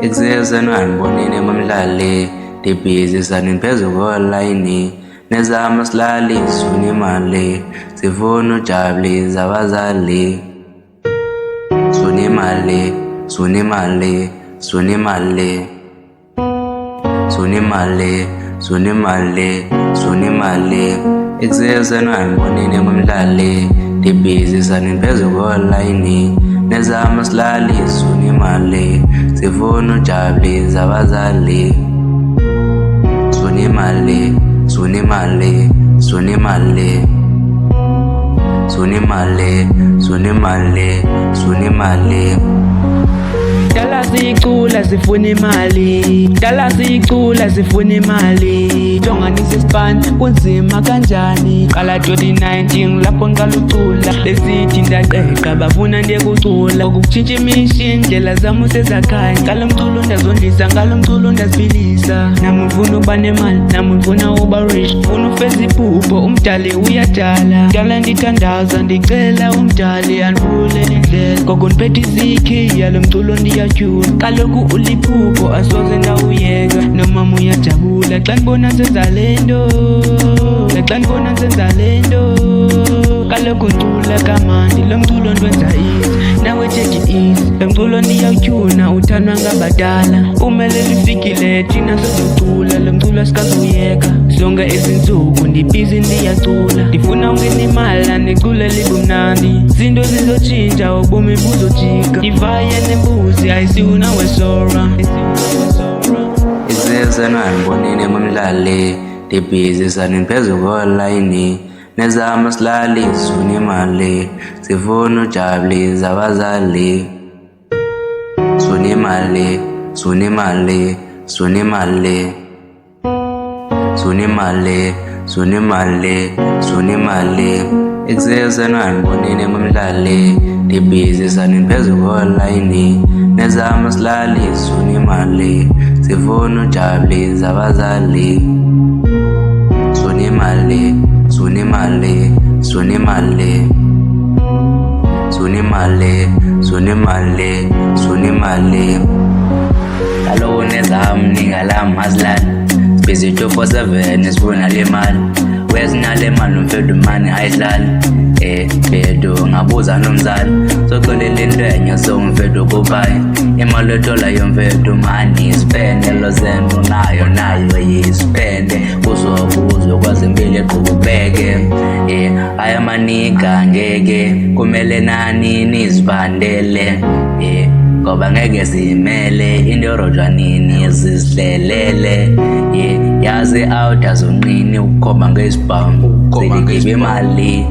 Ekuseni ngibonile emamdlali ndibhizi saniphezu kolayini nezama silali sifuna imali sifuna ujabulisa abazali sifuna imali sifuna imali sifuna imali sifuna imali sifuna imali sifuna imali Ekuseni ngibonile emamdlali ndibhizi saniphezu kolayini nezama silali sifuna imali sifuna ujabulisa abazali sifuna imali sifuna imali sifuna imali sifuna imali sifuna imali sifuna imali Dala sicula sifuna imali, dala sicula sifuna imali. Jonganisa isibani kunzima kanjani? Qala 2019 lapho ngiqala ucula, besithi ndaqeqa bafuna ndiyekucula. Ukutshintsha imishi indlela zami usezakhaya, ngalo mculo ndazondlisa, ngalo mculo ndaziphilisa. Nami ngifuna uba nemali, nami ngifuna uba rich, ngifuna ufeza iphupho, umdali uyadala. Ngicala ndithandaza, ndicela umdali andivule indlela. Gogo ndiphethe izikhiya lo mculo ndiyajula, kaloku uliphupho asoze ndawuyeka. Nomama uyajabula xa ndibona senza lento, xa ndibona senza lento. Kaloku ngicula kamandi, lo mculo ndwenza easy, nawe take it easy. Lo mculo ndiyawutyuna, uthandwa ngabadala. Umele lifikile thina sizocula, lo mculo sikazuyeka. Zonke izinsuku ndibhizi ndiyacula, ndifuna ungena imali ndicule libumnandi. Zinto zizotshintsha ubomi buzojika, ndivaye nembuzi ayisiwuna wesora. Ekuseni ngibonile emamdlali ndibhizi saniphezu kolayini nezama silali sifuna imali sifuna ujabulisa abazali sifuna imali sifuna imali sifuna imali sifuna imali sifuna imali sifuna imali Ekuseni ngibonile emamdlali ndibhizi saniphezu kolayini nezama silali sifuna imali sifuna ujabulisa abazali sifuna imali sifuna imali sifuna imali sifuna imali sifuna imali sifuna imali kaloku nezam ningalam hazlan busy 247 sifuna le mali wezinale mali umfethu mani ayidlali mfethu ngabuza nomzali soxolele intwenye somfethu kubayi imali ethola yomfethu mani spende lo zento nayo yispende kuzokuzwe kwazi impilo eqhubeke ayamanika ngeke kumele nani nizibandele ngoba ngeke zimele into yorojwa nini zizihlelele yazi out azonqini ukukhomba ngesibhamu ziligibe imali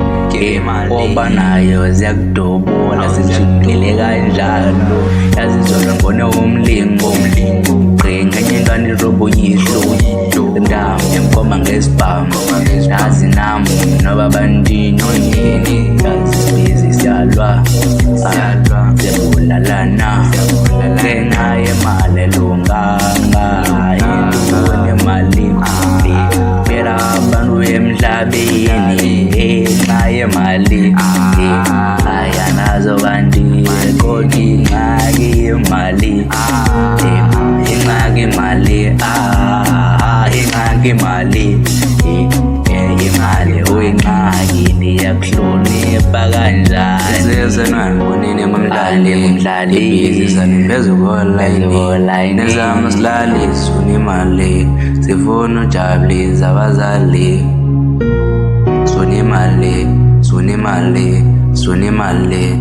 oba nayo ziyakudubula zijikile kanjalo yazizona ngone umlingo qinga nyentwana irobo yihlo ndawo emkhomba ngesibhamu yazi nami noba bandini onini yazi siyalwa siyabulalana ngenxa yemali lunganga nemali phela abantu emhlabeni ngenxa yemali ayanazo kanti kodwa ingxaki yemali ingxaki imali ingxaki imali imali uyingxaki niyakuhlonipha kanjani Ekuseni ngibonile emamdlali ndibhizi saniphezu kolayini nezama silali sifuna imali sifuna ujabulisa abazali sifuna imali sifuna imali sifuna imali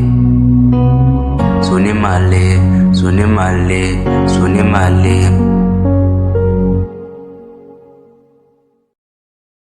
sifuna imali sifuna imali sifuna imali